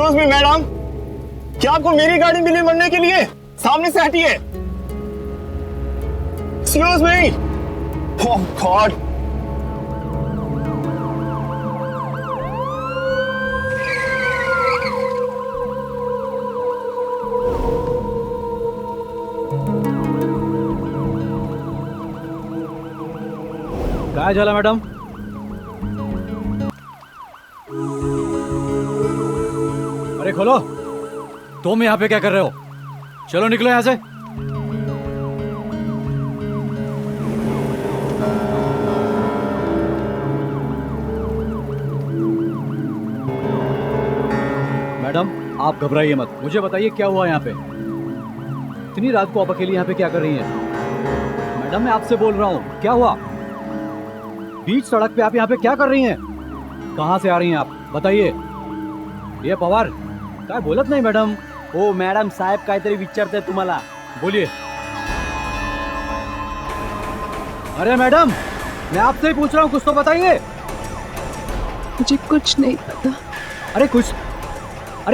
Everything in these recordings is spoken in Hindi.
एक्सक्यूज मी मैडम, क्या आपको मेरी गाड़ी मिली मरने के लिए? सामने से हटिए। Excuse me. Oh god. काय झालं मॅडम? अरे खोलो, तुम यहाँ पे क्या कर रहे हो? चलो निकलो यहाँ से। मैडम आप घबराइए मत, मुझे बताइए क्या हुआ यहाँ पे? इतनी रात को आप अकेली यहाँ पे क्या कर रही हैं? मैडम मैं आपसे बोल रहा हूँ, क्या हुआ? बीच सड़क पे आप यहाँ पे क्या कर रही हैं? कहाँ से आ रही हैं आप? बताइए। ये पवार काय बोलत नाही मॅडम? हो मॅडम, साहेब काहीतरी विचारते तुम्हाला. बोलिए। अरे मैडम मैं आपसे ही पूछ रहा हूँ, कुछ तो बताइए। मुझे कुछ नहीं पता। अरे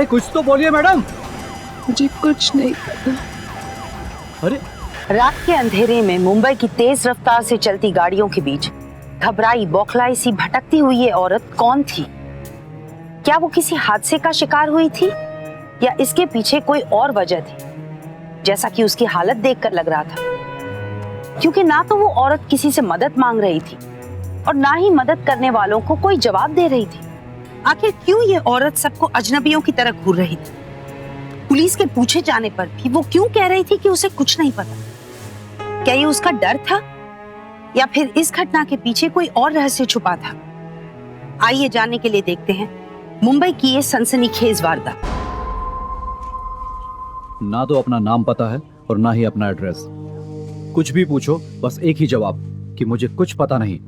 कुछ तो बोलिए मैडम। मुझे कुछ नहीं पता। अरे रात के अंधेरे में मुंबई की तेज रफ्तार से चलती गाड़ियों के बीच घबराई बौखलाई सी भटकती हुई ये औरत कौन थी? क्या वो किसी हादसे का शिकार हुई थी या इसके पीछे कोई और वजह थी, जैसा कि उसकी हालत देखकर लग रहा था? क्योंकि ना तो वो औरत किसी से मदद मांग रही थी और ना ही मदद करने वालों को कोई जवाब दे रही थी। आखिर क्यों ये औरत सबको अजनबियों की तरह घूर रही थी? पुलिस के पूछे जाने पर भी वो क्यों कह रही थी कि उसे कुछ नहीं पता? क्या ये उसका डर था या फिर इस घटना के पीछे कोई और रहस्य छुपा था? आइए जानने के लिए देखते हैं मुंबई की ये सनसनीखेज वारदात। ना तो अपना नाम पता है और ना ही अपना एड्रेस। कुछ भी पूछो बस एक ही जवाब कि मुझे कुछ पता नहीं।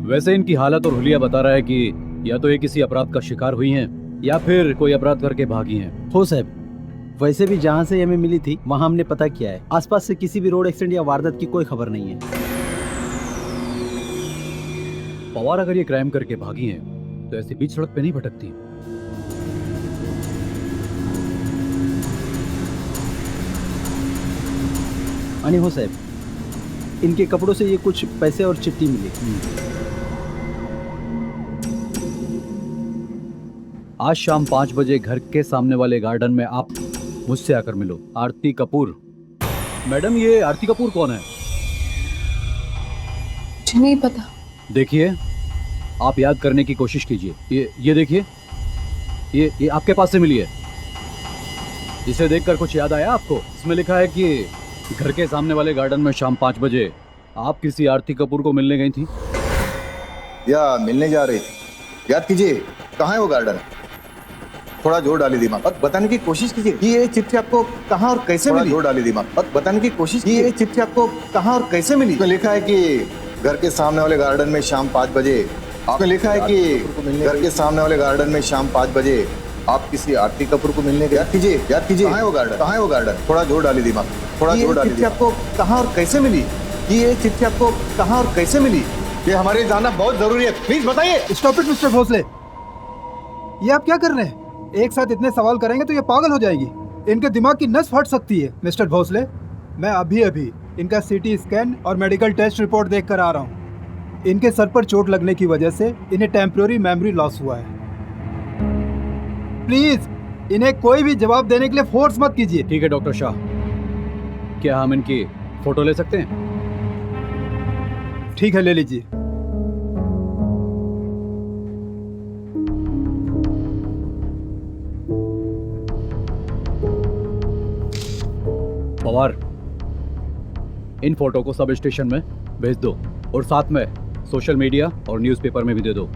वैसे इनकी हालत और हुलिया बता रहा है कि या तो ये किसी अपराध का शिकार हुई हैं या फिर कोई अपराध करके भागी हैं। हो साहब, वैसे भी जहाँ से हमें मिली थी वहाँ हमने पता किया है, आसपास से किसी भी रोड एक्सीडेंट या वारदात की कोई खबर नहीं है। पवार अगर ये क्राइम करके भागी हैं तो ऐसी बीच सड़क पे नहीं भटकती। आणि हो साहब, इनके कपड़ों से ये कुछ पैसे और चिट्ठी मिली। आज शाम 5 बजे घर के सामने वाले गार्डन में आप मुझसे आकर मिलो। आरती कपूर। मैडम ये आरती कपूर कौन है? मुझे नहीं पता। देखिए आप याद करने की कोशिश कीजिए। ये देखिए, ये आपके पास से मिली है। इसे देखकर कुछ याद आया आपको? इसमें लिखा है कि घर के सामने वाले गार्डन में शाम 5 बजे आप किसी आरती कपूर को मिलने गई थी। या मिलने जा रही थी। याद कीजिए, कहाँ है वो गार्डन? थोड़ा जोर डाली दिमाग, बस बताने की कोशिश कीजिए कि ये चिट्ठी आपको कहाँ और कैसे मिली। जोर डाली दिमाग, बस बताने की कोशिश कीजिए ये चिट्ठी आपको कहाँ और कैसे मिली। इसमें लिखा है कि घर के सामने वाले गार्डन में शाम 5 बजे। आपने लिखा है कि घर के सामने वाले गार्डन में शाम 5 बजे आप किसी आरती कपूर को मिलने गए। याद कीजिए, कहाँ है वो गार्डन? कहाँ है वो गार्डन? थोड़ा जोर डाली दिमाग, थोड़ा जोर डाली। चिट्ठी आपको कहाँ और कैसे मिली? ये चिट्ठी आपको कहाँ और कैसे मिली? ये हमारे जानना बहुत जरूरी है, प्लीज बताइए। स्टॉप इट मिस्टर भोसले, ये आप क्या कर रहे हैं? एक साथ इतने सवाल करेंगे तो ये पागल हो जाएगी। इनके दिमाग की नस फट सकती है। मिस्टर भोसले, मैं अभी इनका सीटी स्कैन और मेडिकल टेस्ट रिपोर्ट देख कर आ रहा हूँ। इनके सर पर चोट लगने की वजह से इन्हें टेम्पररी मेमोरी लॉस हुआ है। प्लीज इन्हें कोई भी जवाब देने के लिए फोर्स मत कीजिए। ठीक है डॉक्टर शाह, क्या हम इनकी फोटो ले सकते हैं? ठीक है, ले लीजिए। पवार, इन फोटो को सब स्टेशन में भेज दो और साथ में सोशल मीडिया और न्यूज़पेपर में भी दे दो।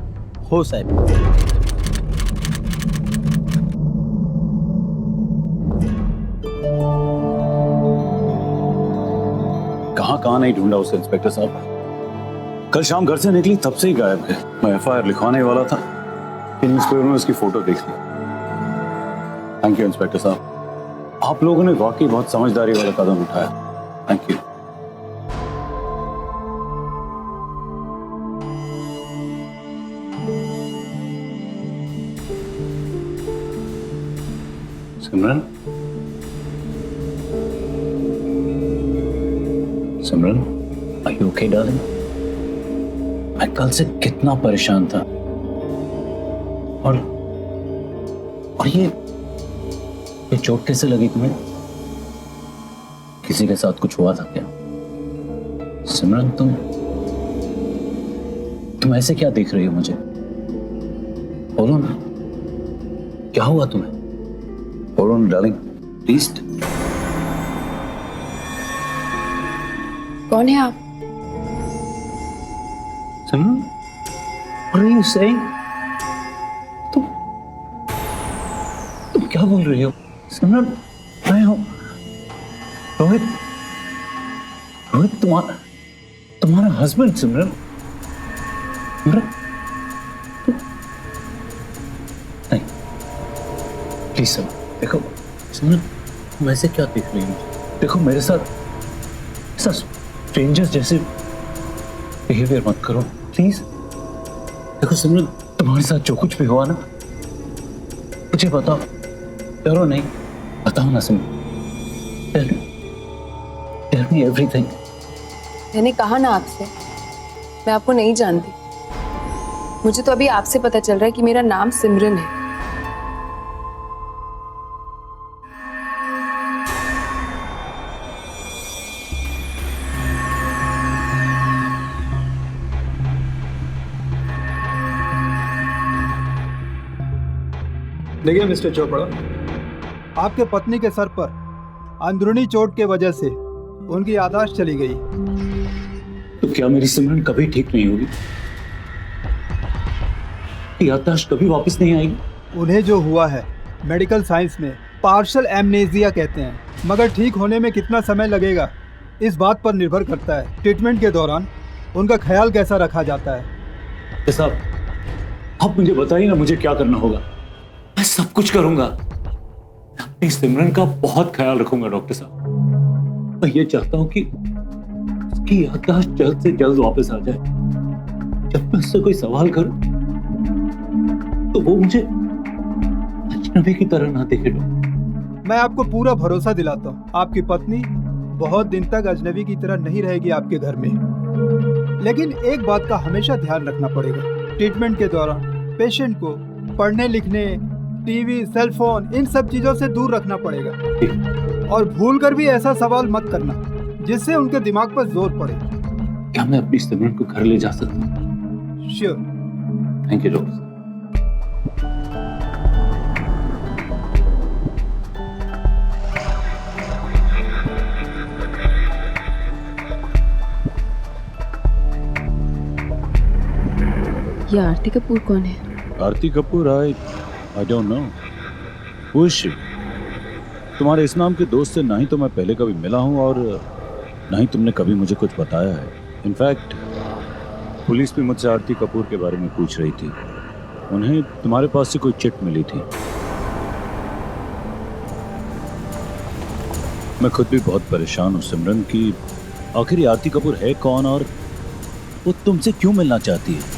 हो साहब। कहाँ नहीं ढूंढा उसे इंस्पेक्टर साहब। कल शाम घर से निकली तब से ही गायब है। मैं एफआईआर लिखवाने वाला था, न्यूज़पेपर में उसकी फोटो देख ली। थैंक यू इंस्पेक्टर साहब, आप लोगों ने वाकई बहुत समझदारी वाला कदम उठाया। Thank you. Simran, Simran, are you okay darling? मैं कल से कितना परेशान था, और ये चोट कैसे लगी तुम्हें? किसी के साथ कुछ हुआ था क्या? सिमरन, तुम ऐसे क्या देख रही हो मुझे? बोलो ना, क्या हुआ तुम्हें? बोलो ना डार्लिंग, प्लीज। कौन है आप? सिमरन, what are you saying? तुम क्या बोल रही हो? सिमरन, मैं हूं रोहित। रोहित तुम्हारा हस्बैंड। सिमरन, नहीं, प्लीज सिमरन, देखो सिमरन, तुम ऐसे क्या देख रही हो? देखो मेरे साथ ऐसा स्ट्रेंजर्स जैसे बिहेवियर मत करो प्लीज। देखो सिमरन, तुम्हारे साथ जो कुछ भी हुआ ना, मुझे बताओ, डरो नहीं, बताओ ना सिमरन, टेल मी एवरीथिंग। मैंने कहा ना आपसे, मैं आपको नहीं जानती। मुझे तो अभी आपसे पता चल रहा है कि मेरा नाम सिमरन है। देखिए मिस्टर चोपड़ा, आपके पत्नी के सर पर अंदरूनी चोट के वजह से उनकी याददाश्त चली गई। तो क्या मेरी सिमरन कभी ठीक नहीं होगी? याददाश्त कभी वापस नहीं आएगी? उन्हें जो हुआ है मेडिकल साइंस में पार्शल एमनेजिया कहते हैं, मगर ठीक होने में कितना समय लगेगा इस बात पर निर्भर करता है ट्रीटमेंट के दौरान उनका ख्याल कैसा रखा जाता है। साहब, आप मुझे बताइए ना, मुझे क्या करना होगा? मैं सब कुछ करूंगा, अपनी सिमरन का बहुत ख्याल रखूंगा डॉक्टर साहब। मैं ये चाहता हूं कि उसकी याददाश्त जल्द से जल्द वापस आ जाए। जब मैं उससे कोई सवाल करूं तो वो मुझे अजनबी की तरह ना देखे। मैं आपको पूरा भरोसा दिलाता हूँ, आपकी पत्नी बहुत दिन तक अजनबी की तरह नहीं रहेगी आपके घर में। लेकिन एक बात का हमेशा ध्यान रखना पड़ेगा, ट्रीटमेंट के दौरान पेशेंट को पढ़ने लिखने, टीवी, सेल फोन, इन सब चीजों से दूर रखना पड़ेगा। और भूलकर भी ऐसा सवाल मत करना जिससे उनके दिमाग पर जोर पड़े। क्या मैं अपनी सिमरन को घर ले जा सकता हूँ? श्योर। Thank you doctor. ये आरती कपूर कौन है? Aarti Kapoor, I don't know who is she. तुम्हारे इस नाम के दोस्त से ना ही तो मैं पहले कभी मिला हूँ और ना ही तुमने कभी मुझे कुछ बताया है। इनफैक्ट पुलिस भी मुझसे आरती कपूर के बारे में पूछ रही थी। उन्हें तुम्हारे पास से कोई चिट मिली थी। मैं खुद भी बहुत परेशान हूँ सिमरन कि आखिर आरती कपूर है कौन और वो तुमसे क्यों मिलना चाहती है।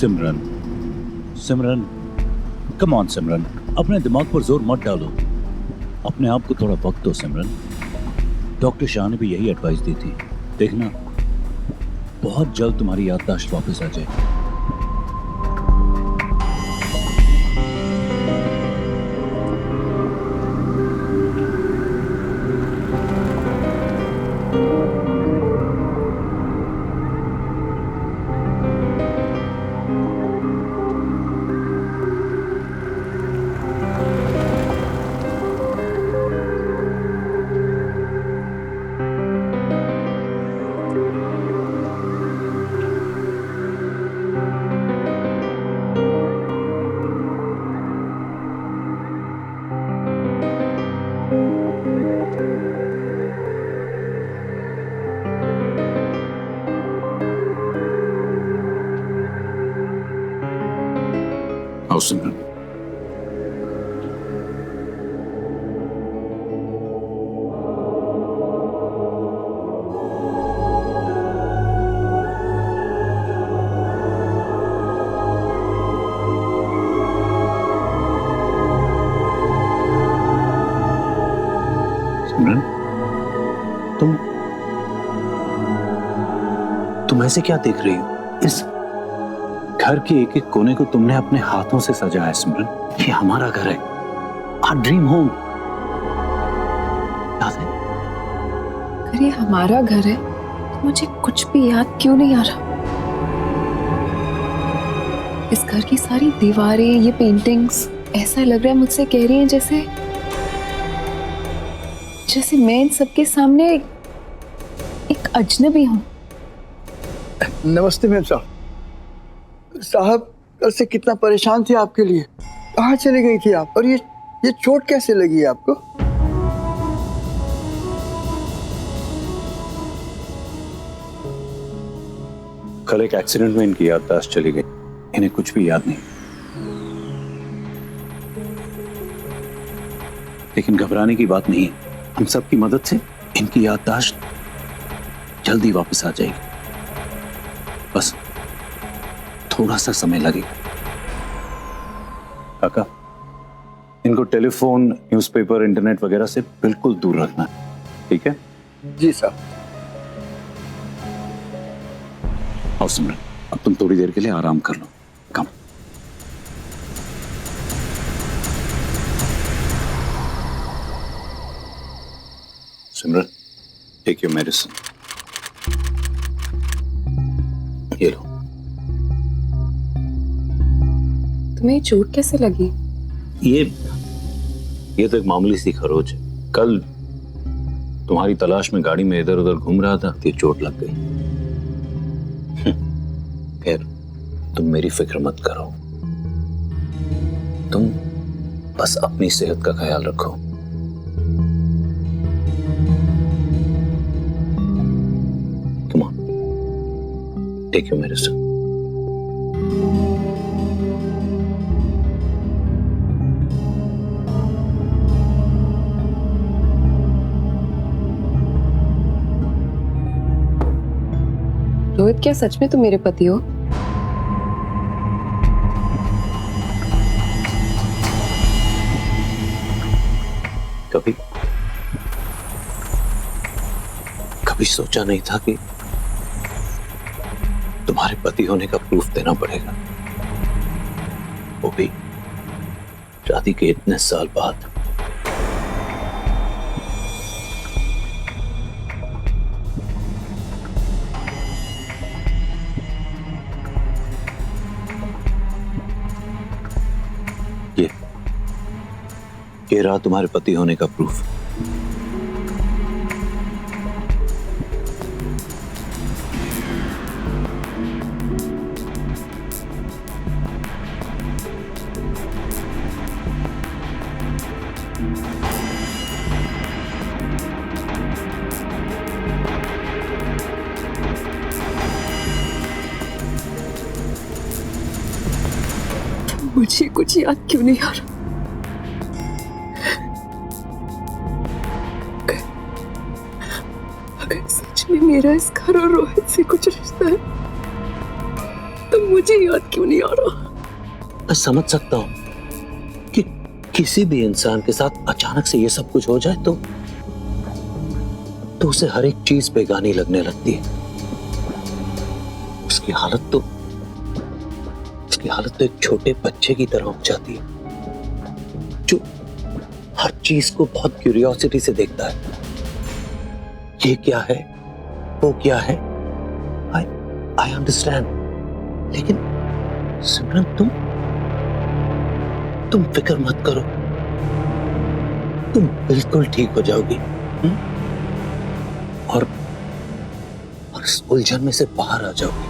सिमरन, सिमरन, कम ऑन सिमरन, अपने दिमाग पर जोर मत डालो, अपने आप को थोड़ा वक्त दो सिमरन। डॉक्टर शाह ने भी यही एडवाइस दी थी। देखना, बहुत जल्द तुम्हारी याददाश्त वापस आ जाए। आओ सिमरन। ऐसे क्या देख रही हो? इस घर के एक एक कोने को तुमने अपने हाथों से सजाया है सिमरन। ये हमारा घर है, आवर ड्रीम होम। याद है? अगर ये हमारा घर है तो मुझे कुछ भी याद क्यों नहीं आ रहा? इस घर की सारी दीवारें, ये पेंटिंग्स, ऐसा लग रहा है मुझसे कह रही हैं जैसे जैसे मैं इन सबके सामने एक अजनबी हूँ। नमस्ते मैम साहब, कल से कितना परेशान थे आपके लिए। कहाँ चली गई थी आप? और ये चोट कैसे लगी है आपको? कल एक एक्सीडेंट में इनकी याददाश्त चली गई, इन्हें कुछ भी याद नहीं। लेकिन घबराने की बात नहीं है, हम सबकी मदद से इनकी याददाश्त जल्दी वापस आ जाएगी। बस थोड़ा सा समय लगेगा। काका, इनको टेलीफोन, न्यूज़पेपर, इंटरनेट वगैरह से बिल्कुल दूर रखना है, ठीक है? जी साहब। आओ सिमरन, अब तुम थोड़ी देर के लिए आराम कर लो। कम। सिमरन, टेक योर मेडिसिन। ये लो। तुम्हें चोट कैसे लगी? ये तो एक मामूली सी खरोच है। कल तुम्हारी तलाश में गाड़ी में इधर उधर घूम रहा था, ये चोट लग गई। खैर, तुम मेरी फिक्र मत करो, तुम बस अपनी सेहत का ख्याल रखो। Come on, take your medicine. Rohit, क्या सच में तुम मेरे पति हो? कभी सोचा नहीं था कि तुम्हारे पति होने का प्रूफ देना पड़ेगा, वो भी शादी के इतने साल बाद। ये रहा तुम्हारे पति होने का प्रूफ। मुझे कुछ याद क्यों नहीं आ रहा? अगर सच में मेरा इस घर और रोहित से कुछ रिश्ता है तो मुझे याद क्यों नहीं आ रहा? मैं समझ सकता हूं कि किसी भी इंसान के साथ अचानक से ये सब कुछ हो जाए तो उसे हर एक चीज बेगानी लगने लगती है। उसकी हालत तो एक छोटे बच्चे की तरह हो जाती है जो हर चीज को बहुत क्यूरियोसिटी से देखता है। ये क्या है, वो क्या है, आई अंडरस्टैंड। लेकिन सिमरन, तुम फिक्र मत करो, तुम बिल्कुल ठीक हो जाओगी। और इस उलझन में से बाहर आ जाओगी।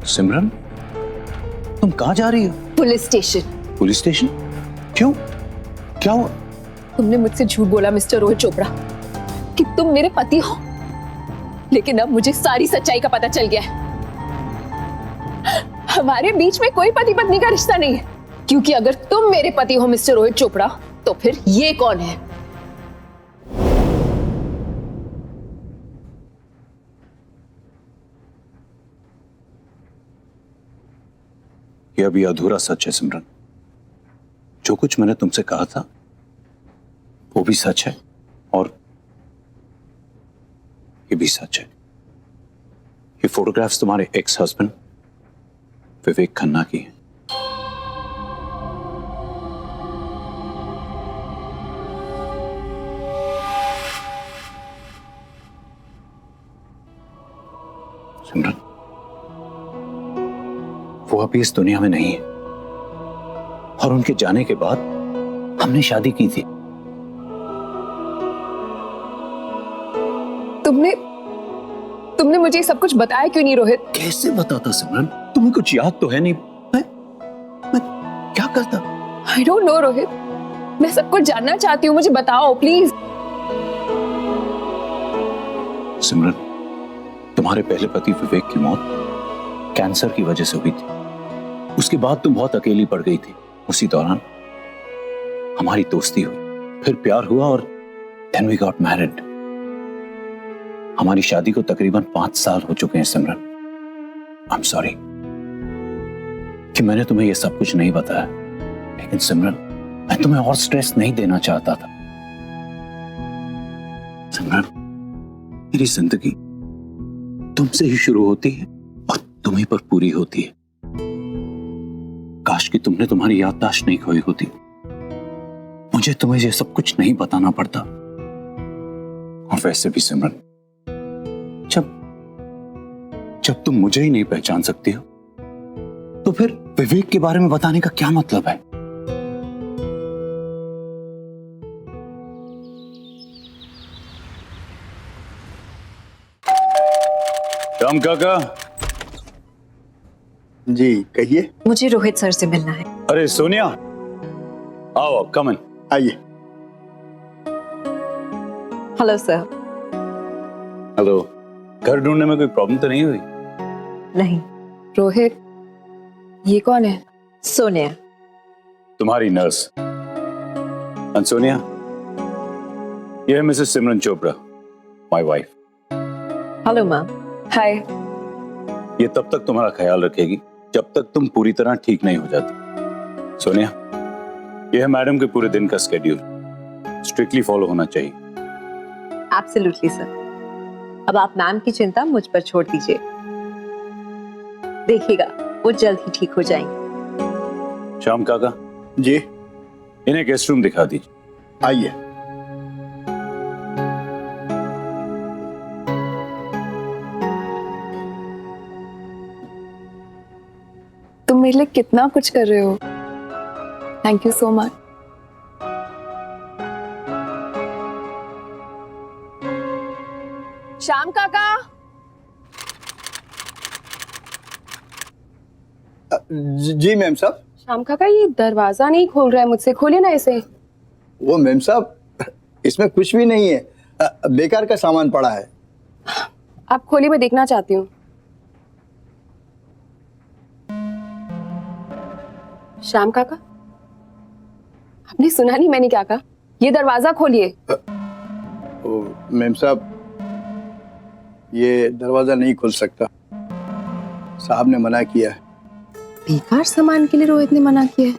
सिमरन, तुम कहाँ जा रही हो? Police station. Police station? क्यों? क्या हुआ? तुमने मुझसे झूठ बोला मिस्टर रोहित चोपड़ा कि तुम मेरे पति हो, लेकिन अब मुझे सारी सच्चाई का पता चल गया है। हमारे बीच में कोई पति पत्नी का रिश्ता नहीं है, क्योंकि अगर तुम मेरे पति हो मिस्टर रोहित चोपड़ा, तो फिर ये कौन है? यह अभी अधूरा सच है सिमरन। जो कुछ मैंने तुमसे कहा था वो भी सच है, और ये भी सच है। ये फोटोग्राफ्स तुम्हारे एक्स हस्बैंड विवेक खन्ना की हैं। सिमरन, वो अभी इस दुनिया में नहीं है, और उनके जाने के बाद हमने शादी की थी। तुमने मुझे सब कुछ बताया क्यों नहीं रोहित? कैसे बताता सिमरन? तुम्हें कुछ याद तो है नहीं? मैं क्या करता? I don't know रोहित, मैं सब कुछ जानना चाहती हूँ, मुझे बताओ प्लीज। सिमरन, तुम्हारे पहले पति विवेक की मौत कैंसर की वजह से हुई थी। उसके बाद तुम बहुत अकेली पड़ गई थी। उसी दौरान हमारी दोस्ती हुई, फिर प्यार हुआ, और then we got married। हमारी शादी को तकरीबन 5 साल हो चुके हैं सिमरन। I'm sorry कि मैंने तुम्हें यह सब कुछ नहीं बताया, लेकिन सिमरन, मैं तुम्हें और स्ट्रेस नहीं देना चाहता था। सिमरन, मेरी जिंदगी तुमसे ही शुरू होती है और तुम्हीं पर पूरी होती है। काश कि तुमने तुम्हारी याददाश्त नहीं खोई होती, मुझे तुम्हें ये सब कुछ नहीं बताना पड़ता। और वैसे भी सिमरन, जब तुम मुझे ही नहीं पहचान सकती हो, तो फिर विवेक के बारे में बताने का क्या मतलब है? राम काका। जी कहिए। मुझे रोहित सर से मिलना है। अरे सोनिया, आओ कम इन। आइए। Hello sir. हेलो। घर ढूंढने में कोई प्रॉब्लम तो नहीं हुई? नहीं। रोहित, ये कौन है? सोनिया। तुम्हारी नर्स। एंड सोनिया, ये है Mrs Simran Chopra, my wife. Hello ma'am. Hi. ये तब तक तुम्हारा ख्याल रखेगी जब तक तुम पूरी तरह ठीक नहीं हो जाती। सोनिया, ये है मैडम के पूरे दिन का स्केड्यूल, स्ट्रिक्टली फॉलो होना चाहिए। Absolutely sir. अब आप मैम की चिंता मुझ पर छोड़ दीजिए, देखिएगा वो जल्द ही ठीक हो जाएंगे। श्याम काका, जी इन्हें गेस्ट रूम दिखा दीजिए। आइए। तुम मेरे लिए कितना कुछ कर रहे हो। Thank you so much. Shyam काका। जी मैम साहब। श्याम काका, ये दरवाजा नहीं खोल रहा है मुझसे, खोलिए ना इसे। वो मैम साहब, इसमें कुछ भी नहीं है, बेकार का सामान पड़ा है। आप खोलिए, मैं देखना चाहती हूँ। श्याम काका, आपने सुना नहीं मैंने क्या कहा? ये दरवाजा खोलिए। मैम साहब, ये दरवाजा नहीं खुल सकता, साहब ने मना किया है। बेकार सामान के लिए रोहित ने मना किया है?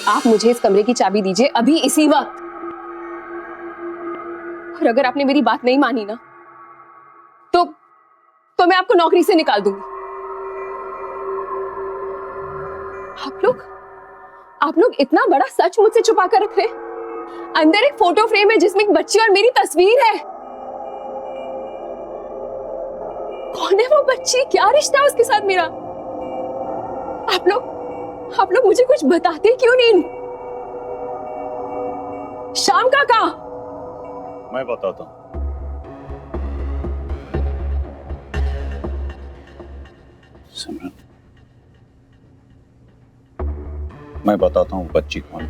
आप मुझे इस कमरे की चाबी दीजिए अभी, इसी वक्त। और अगर आपने मेरी बात नहीं मानी ना, तो मैं आपको नौकरी से निकाल दूंगी। आप लोग इतना बड़ा सच मुझसे छुपा कर रख रहे हैं। अंदर एक फोटो फ्रेम है जिसमें एक बच्ची और मेरी तस्वीर है। कौन है वो बच्ची? क्या रिश्ता है उसके साथ मेरा? आप लोग मुझे कुछ बताते क्यों नहीं? श्याम काका। मैं बताता हूं। सिमरन, मैं बताता हूं बच्ची कौन है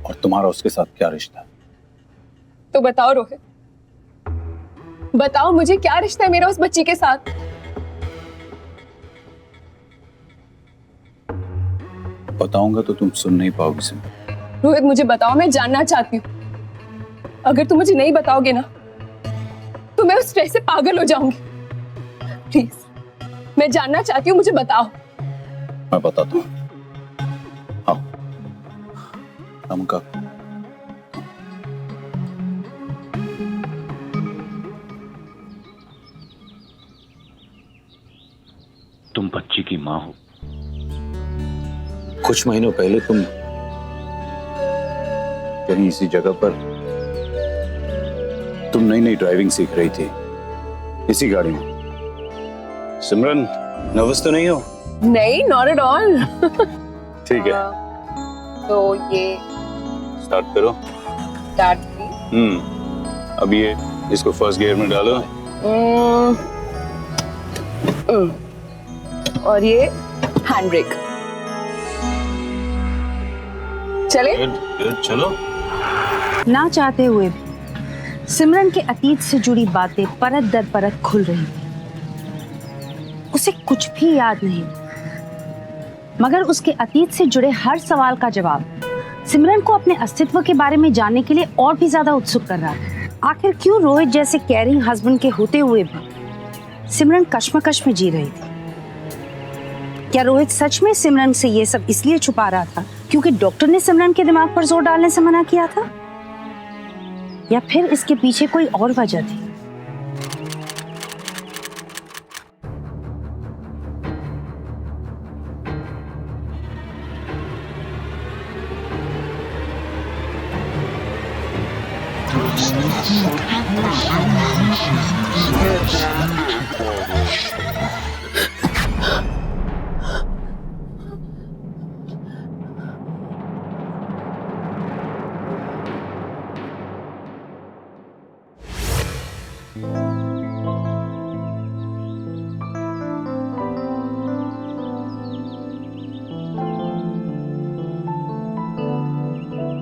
और तुम्हारा उसके साथ क्या रिश्ता है। तो बताओ रोहित, बताओ मुझे क्या रिश्ता है मेरा उस बच्ची के साथ? बताऊंगा तो तुम सुन नहीं पाओगी सिमरन। रोहित मुझे बताओ, मैं जानना चाहती हूँ। अगर तुम मुझे नहीं बताओगे ना, तो मैं उस स्ट्रेस से पागल हो जाऊंगी। प्लीज, मैं जानना चाहती हूँ, मुझे बताओ। मैं बताता हूँ। आओ का तुम बच्ची की माँ हो। कुछ महीनों पहले तुम कहीं इसी जगह पर तुम नई ड्राइविंग सीख रही थी, इसी गाड़ी में। सिमरन, नर्वस तो नहीं हो? नहीं, नॉट एट ऑल। ठीक है, तो ये स्टार्ट करो। स्टार्ट। अब ये इसको फर्स्ट गियर में डालो। और ये हैंड ब्रेक। चले? चलो। ना चाहते हुए भी सिमरन के अतीत से जुड़ी बातें परत दर परत खुल रही थी। उसे कुछ भी याद नहीं, मगर उसके अतीत से जुड़े हर सवाल का जवाब सिमरन को अपने अस्तित्व के बारे में जानने के लिए और भी ज्यादा उत्सुक कर रहा था। आखिर क्यों रोहित जैसे केयरिंग हस्बैंड के होते हुए भी सिमरन कश्मकश में जी रही थी? क्या रोहित सच में सिमरन से ये सब इसलिए छुपा रहा था क्योंकि डॉक्टर ने सिमरन के दिमाग पर जोर डालने से मना किया था, या फिर इसके पीछे कोई और वजह थी?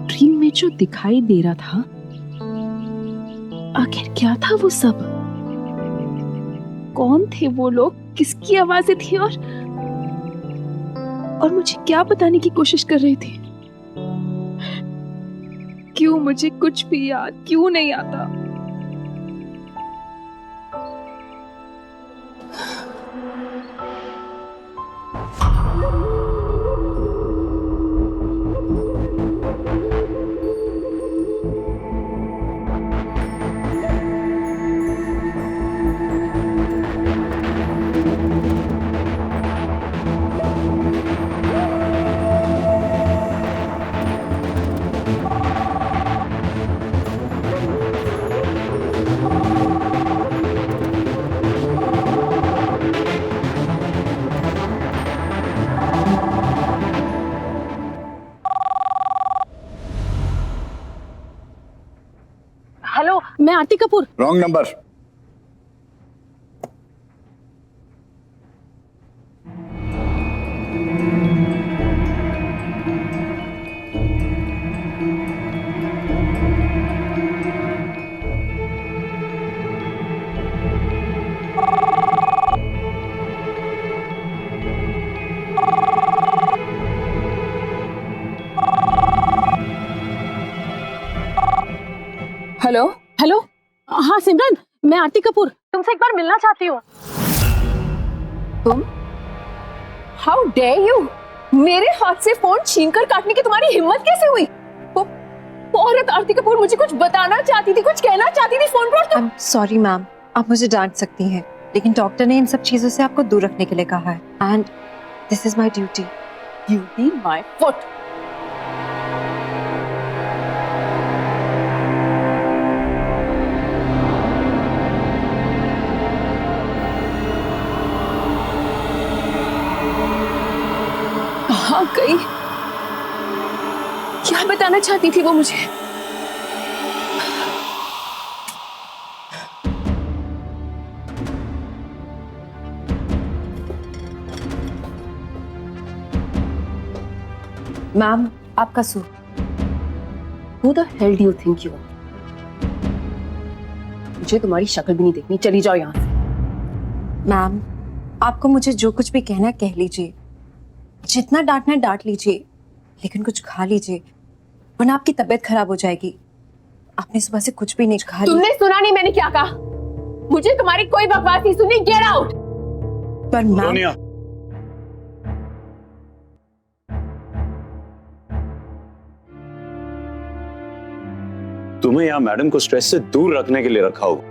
ड्रीम में जो दिखाई दे रहा था, आखिर क्या था वो सब? कौन थे वो लोग, किसकी आवाजें थी और मुझे क्या बताने की कोशिश कर रही थी? क्यों मुझे कुछ भी याद क्यों नहीं आता? हेलो, मैं Aarti Kapoor. Wrong number. Hello hello, हाँ सिमरन, मैं आरती कपूर। तुमसे एक बार मिलना चाहती हूँ। तुम? How dare you! मेरे हाथ से फोन छीनकर काटने की तुम्हारी हिम्मत कैसे हुई? वो औरत आरती कपूर मुझे कुछ बताना चाहती थी, कुछ कहना चाहती थी फोन पर। आई एम सॉरी मैम, आप मुझे डांट सकती हैं, लेकिन डॉक्टर ने इन सब चीजों से आपको दूर रखने के लिए कहा है, and this is my duty. Duty my foot. कहाँ गई? क्या बताना चाहती थी वो मुझे? मैम, आपका suit. Who the hell do you think you are? मुझे तुम्हारी शक्ल भी नहीं देखनी, चली जाओ यहाँ से। मैम, आपको मुझे जो कुछ भी कहना है कह लीजिए, जितना डांटना है डांट लीजिए, लेकिन कुछ खा लीजिए वरना आपकी तबीयत खराब हो जाएगी। आपने सुबह से कुछ भी नहीं खा लिया। तुमने सुना नहीं मैंने क्या कहा? मुझे तुम्हारी कोई बकवास नहीं सुननी। Get out. पर मैम, सोनिया, तुम्हें यहाँ मैडम को स्ट्रेस से दूर रखने के लिए रखा होगा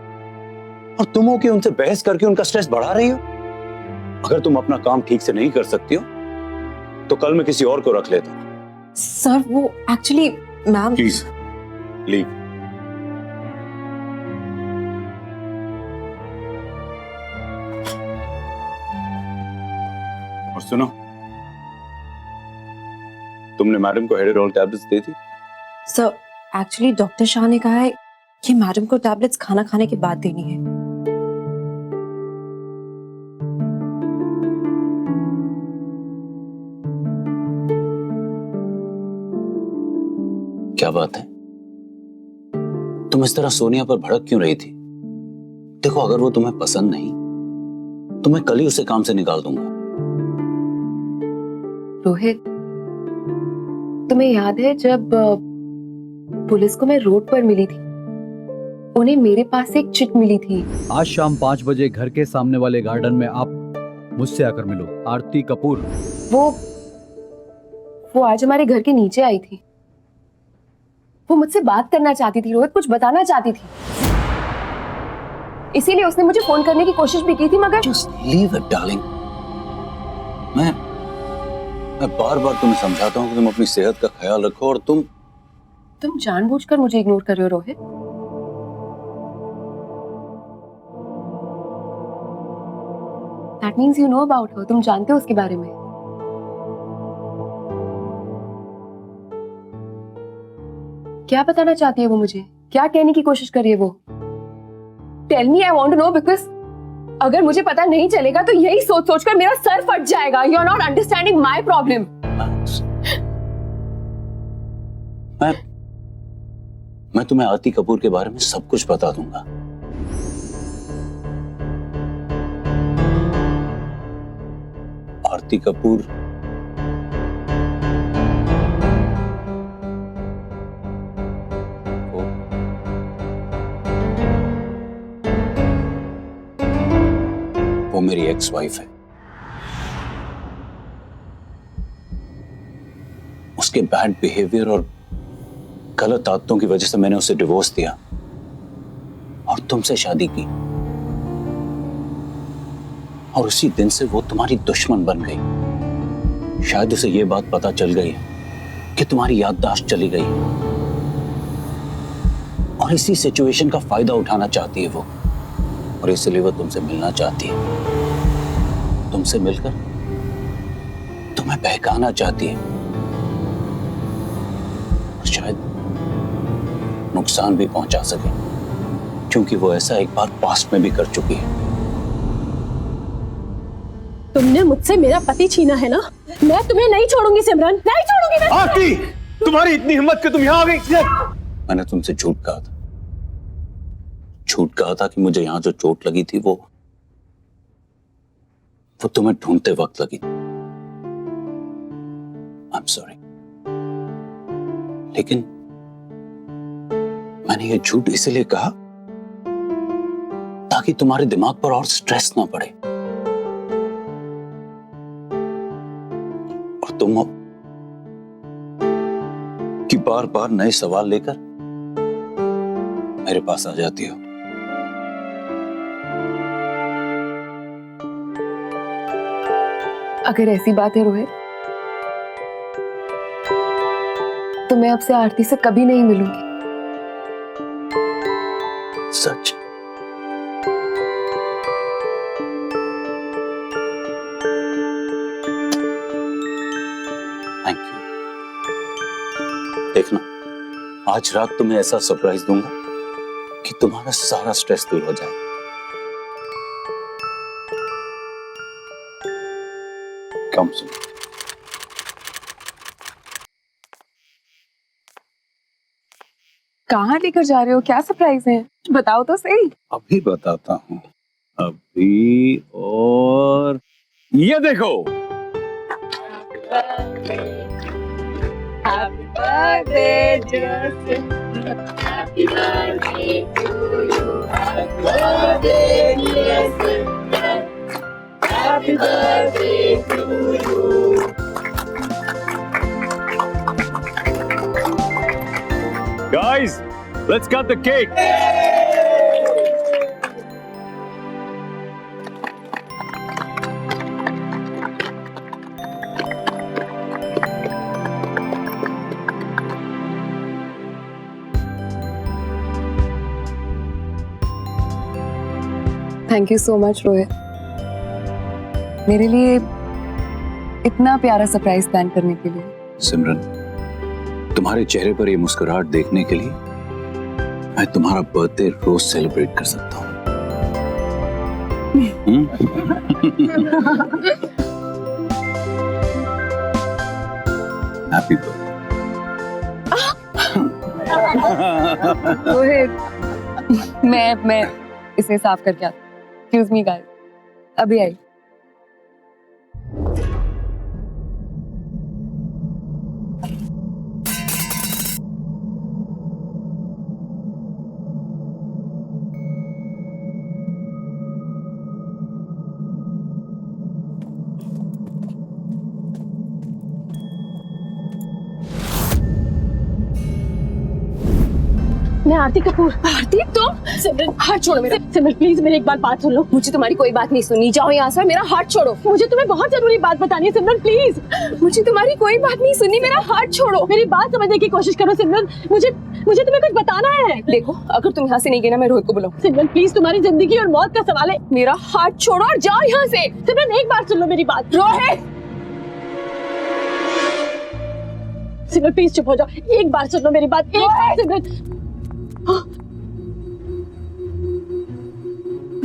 और तुम हो कि उनसे बहस करके उनका स्ट्रेस बढ़ा रही हो। अगर तुम अपना काम ठीक से नहीं कर सकती हो तो कल मैं किसी और को रख लेता हूं। सर वो एक्चुअली मैम। Please leave. और सुनो, तुमने मैडम को हेडेरोल टैबलेट्स दी थी? सर एक्चुअली डॉक्टर शाह ने कहा है कि मैडम को टैबलेट्स खाना खाने के बाद देनी है। क्या बात है, तुम इस तरह सोनिया पर भड़क क्यों रही थी? देखो, अगर वो तुम्हें पसंद नहीं तो मैं कल ही उसे काम से निकाल दूंगा। रोहित, तुम्हें याद है जब पुलिस को मैं रोड पर मिली थी, उन्हें मेरे पास एक चिट मिली थी। आज शाम 5 बजे घर के सामने वाले गार्डन में आप मुझसे आकर मिलो। आरती कपूर। वो आज हमारे घर के नीचे आई थी। वो मुझसे बात करना चाहती थी रोहित, कुछ बताना चाहती थी, इसीलिए उसने मुझे फोन करने की कोशिश भी की थी, मगर Just leave it, darling. मैं बार बार तुम्हें समझाता हूँ कि तुम अपनी सेहत का ख्याल रखो और तुम जानबूझकर मुझे इग्नोर कर रहे हो Rohit. That means you know about her. तुम जानते हो उसके बारे में। क्या बताना चाहती है वो मुझे? क्या कहने की कोशिश कर रही है वो? Tell me, I want to know, because अगर मुझे पता नहीं चलेगा तो यही सोच सोच कर मेरा सर फट जाएगा. You are not understanding my problem. मैं तुम्हें आरती कपूर के बारे में सब कुछ बता दूंगा. आरती कपूर वो मेरी एक्स वाइफ है. उसके बैड बिहेवियर और गलत आदतों की वजह से मैंने उसे डिवोर्स दिया और तुमसे शादी की. और उसी दिन से वो तुम्हारी दुश्मन बन गई. शायद उसे ये बात पता चल गई कि तुम्हारी याददाश्त चली गई और इसी सिचुएशन का फायदा उठाना चाहती है वो. और इसलिए वो तुमसे मिलना चाहती है. तुमसे मिलकर तुम्हें बहकाना चाहती है और शायद नुकसान भी पहुंचा सके, क्योंकि वो ऐसा एक बार पास्ट में भी कर चुकी है. तुमने मुझसे मेरा पति छीना है ना, मैं तुम्हें नहीं छोड़ूंगी सिमरन, नहीं छोड़ूंगी मैं. आरती, तुम्हारी इतनी हिम्मत कि तुम यहाँ आ गई. मैंने तुमसे झूठ कहा था. झूठ कहा था कि मुझे यहां जो चोट लगी थी वो तुम्हें ढूंढते वक्त लगी. I am sorry. लेकिन मैंने ये झूठ इसलिए कहा ताकि तुम्हारे दिमाग पर और स्ट्रेस ना पड़े. और तुम कि बार बार नए सवाल लेकर मेरे पास आ जाती हो. अगर ऐसी बात है रोहित, तो मैं अब से आरती से कभी नहीं मिलूंगी. सच? Thank you. देखना, आज रात तुम्हें ऐसा सरप्राइज दूंगा कि तुम्हारा सारा स्ट्रेस दूर हो जाए. कम सुन. कहाँ लेकर जा रहे हो? क्या सरप्राइज है? बताओ तो सही. अभी बताता हूँ. अभी. और ये देखो. Happy birthday, dear Simran. Happy birthday to you. Happy birthday, dear Simran. Happy birthday to you. Guys, let's cut the cake. Thank you so much Rohit, मेरे लिए इतना प्यारा सरप्राइज प्लान करने के लिए. सिमरन, तुम्हारे चेहरे पर ये मुस्कुराहट देखने के लिए मैं तुम्हारा बर्थडे रोज सेलिब्रेट कर सकता हूँ. Happy birthday. रोहित, मैं इसे साफ करके आती. एक्सक्यूज मी गाइस, अभी आई. मैं आरती कपूर. आरती तुम? सिमरन हाथ छोड़ो मेरा. सिमरन प्लीज मेरी एक बार बात सुन लो. मुझे तुम्हारी कोई बात नहीं सुननी. जाओ यहाँ से, मेरा हाथ छोड़ो. मुझे तुम्हें बहुत जरूरी बात बतानी है सिमरन, प्लीज. मुझे तुम्हारी कोई बात नहीं सुननी, मेरा हाथ छोड़ो. मेरी बात समझने की कोशिश करो सिमरन. मुझे तुम्हें कुछ बताना है. देखो, अगर तुम यहाँ से नहीं गए ना, मैं रोहित को बुलाऊं. सिमरन प्लीज, तुम्हारी जिंदगी और मौत का सवाल है. मेरा हाथ छोड़ो और जाओ यहाँ से. सिमरन एक बार सुन लो मेरी बात. रोहित, सिमरन प्लीज चुप हो जाओ. एक बार सुन लो मेरी बात. एक बार सिमरन.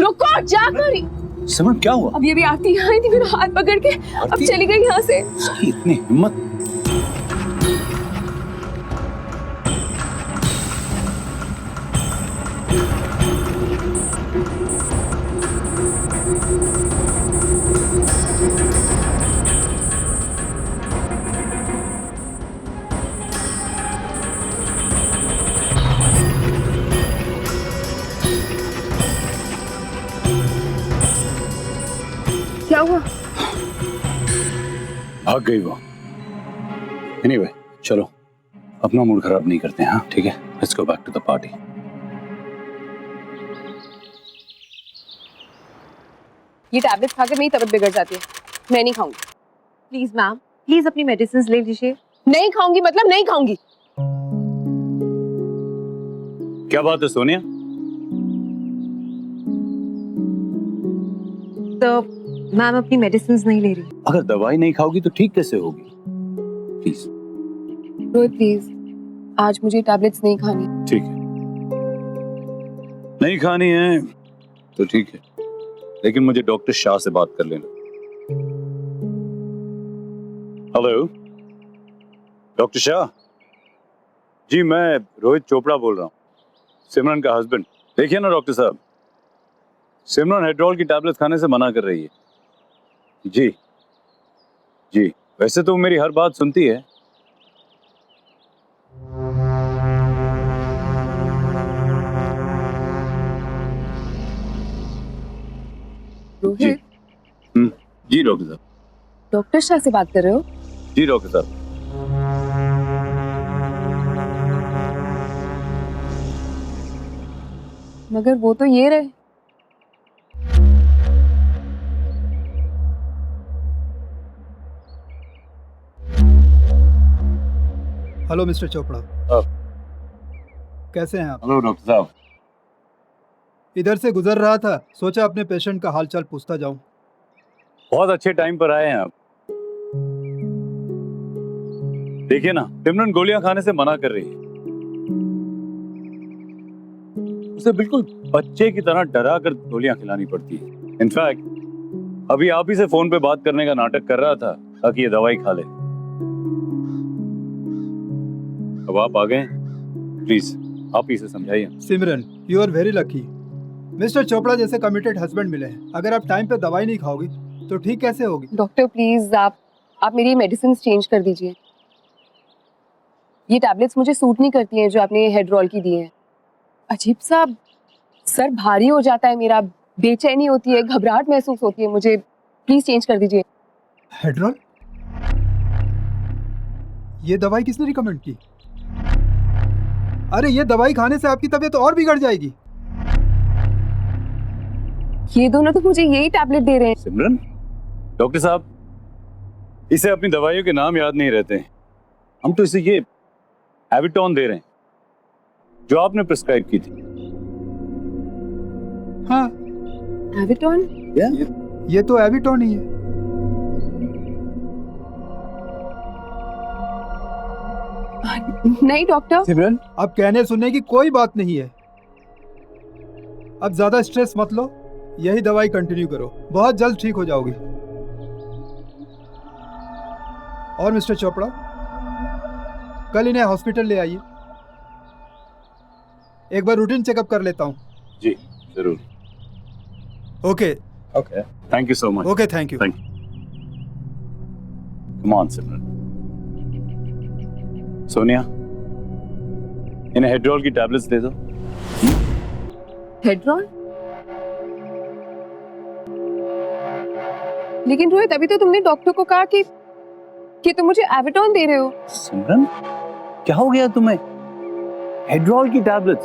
रुको जाकर। सिमरन क्या हुआ? अब ये भी आरती आई थी मेरा हाथ पकड़ के, अब आरती? चली गई यहाँ से। सही, इतनी हिम्मत। क्या हुआ? भाग गई वो। एनीवे, चलो अपना मूड खराब नहीं करते हैं, हाँ ठीक है, let's go back to the party. ये टैबलेट्स खाकर मेरी तबीयत बिगड़ जाती है, मैं नहीं खाऊंगी। प्लीज मैम, प्लीज अपनी मेडिसिन ले लीजिए। नहीं खाऊंगी मतलब नहीं खाऊंगी। क्या बात है सोनिया? तो मैम अपनी मेडिसिन नहीं ले रही। अगर दवाई नहीं खाओगी तो ठीक कैसे होगी? प्लीज। रोहित प्लीज, आज मुझे टैबलेट्स नहीं खानी। ठीक है, नहीं खानी है तो ठीक है, लेकिन मुझे डॉक्टर शाह से बात कर लेना। हेलो डॉक्टर शाह जी, मैं रोहित चोपड़ा बोल रहा हूँ, सिमरन का हस्बैंड। देखिए ना डॉक्टर साहब, सिमरन हेड्रोल की टैबलेट खाने से मना कर रही है। जी जी, वैसे तो मेरी हर बात सुनती है। रोहित, जी डॉक्टर साहब। डॉक्टर शाह से बात कर रहे हो? जी डॉक्टर साहब। मगर वो तो ये रहे। हेलो मिस्टर चोपड़ा, कैसे हैं आप? हेलो डॉक्टर साहब। इधर से गुजर रहा था, सोचा अपने पेशेंट का हालचाल पूछता जाऊं। बहुत अच्छे टाइम पर आए हैं आप। देखिए ना, सिमरन गोलियां खाने से मना कर रही है। उसे बिल्कुल बच्चे की तरह डरा कर गोलियां खिलानी पड़ती है। इनफैक्ट अभी आप ही से फोन पे बात करने का नाटक कर रहा था ताकि ये दवाई खा ले। अब आप आ गए, प्लीज आप ही से समझाइए। Simran, you are very lucky. Mister Chopra जैसे कमिटेड हस्बैंड मिले हैं। अगर आप टाइम पे दवाई नहीं खाओगी तो ठीक कैसे होगी? डॉक्टर प्लीज आप मेरी मेडिसिन चेंज कर दीजिए। ये टैबलेट्स मुझे सूट नहीं करती हैं जो आपने हेड्रोल की दी है। अजीब सा सर भारी हो जाता है मेरा, बेचैनी होती है, घबराहट महसूस होती है मुझे। प्लीज चेंज कर दीजिए। हेड्रोल? ये दवाई किसने रिकमेंड की? अरे ये दवाई खाने से आपकी तबीयत और बिगड़ जाएगी। ये दोनों तो मुझे यही टैबलेट दे रहे हैं। सिमरन, डॉक्टर साहब, इसे अपनी दवाइयों के नाम याद नहीं रहते हैं। हम तो इसे ये एविटॉन दे रहे हैं जो आपने प्रिस्क्राइब की थी। हाँ, एविटॉन? ये तो एविटॉन ही है। नहीं डॉक्टर। सिमरन, अब कहने सुनने की कोई बात नहीं है। अब ज्यादा स्ट्रेस मत लो, यही दवाई कंटिन्यू करो, बहुत जल्द ठीक हो जाओगी। और मिस्टर चोपड़ा, कल इन्हें हॉस्पिटल ले आइए, एक बार रूटीन चेकअप कर लेता हूँ। जी जरूर। Okay okay, thank you so much. Okay, thank you. Thank you. Come on Simran. Sonia, इन्हें हेड्रोल की टैबलेट्स दे दो। हेड्रोल? लेकिन रोहित, अभी तो तुमने डॉक्टर को कहा कि तुम मुझे एविटॉन दे रहे हो। सिमरन, क्या हो गया तुम्हें? हेड्रोल की टैबलेट्स।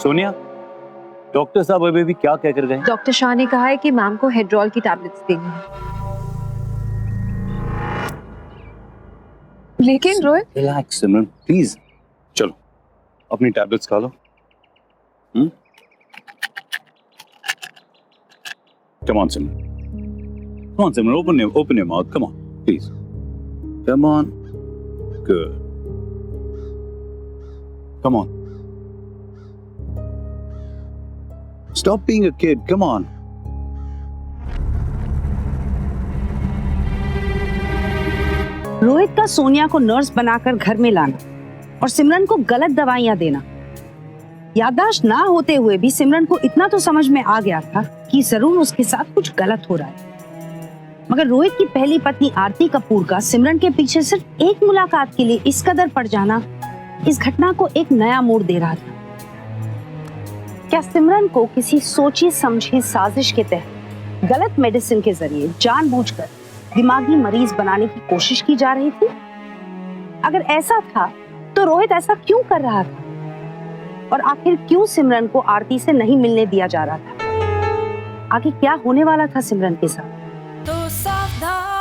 सोनिया, डॉक्टर साहब अभी भी क्या कह कर गए? डॉक्टर शाह ने कहा है कि मैम को हेड्रोल की टैबलेट्स देनी है। लेकिन रोहित, रिलैक्स सिमरन, प्लीज। चलो अपनी टैबलेट्स खा लो। Come on, Simran. Come on, Simran. Open your mouth. Come on, please. Come on. Good. Come on. Stop being a kid. Come on. Rohit का सोनिया को नर्स बनाकर घर में लाना और सिमरन को गलत दवाइयां देना। याददाश्त ना होते हुए भी सिमरन को इतना तो समझ में आ गया था कि जरूर उसके साथ कुछ गलत हो रहा है। मगर रोहित की पहली पत्नी आरती कपूर का सिमरन के पीछे सिर्फ एक मुलाकात के लिए इस कदर पड़ जाना इस घटना को एक नया मोड़ दे रहा था। क्या सिमरन को किसी सोची समझी साजिश के तहत गलत मेडिसिन के जरिए जानबूझकर दिमागी मरीज बनाने की कोशिश की जा रही थी? अगर ऐसा था तो रोहित ऐसा क्यों कर रहा था? और आखिर क्यों सिमरन को आरती से नहीं मिलने दिया जा रहा था? आगे क्या होने वाला था सिमरन के साथ? तो सावधान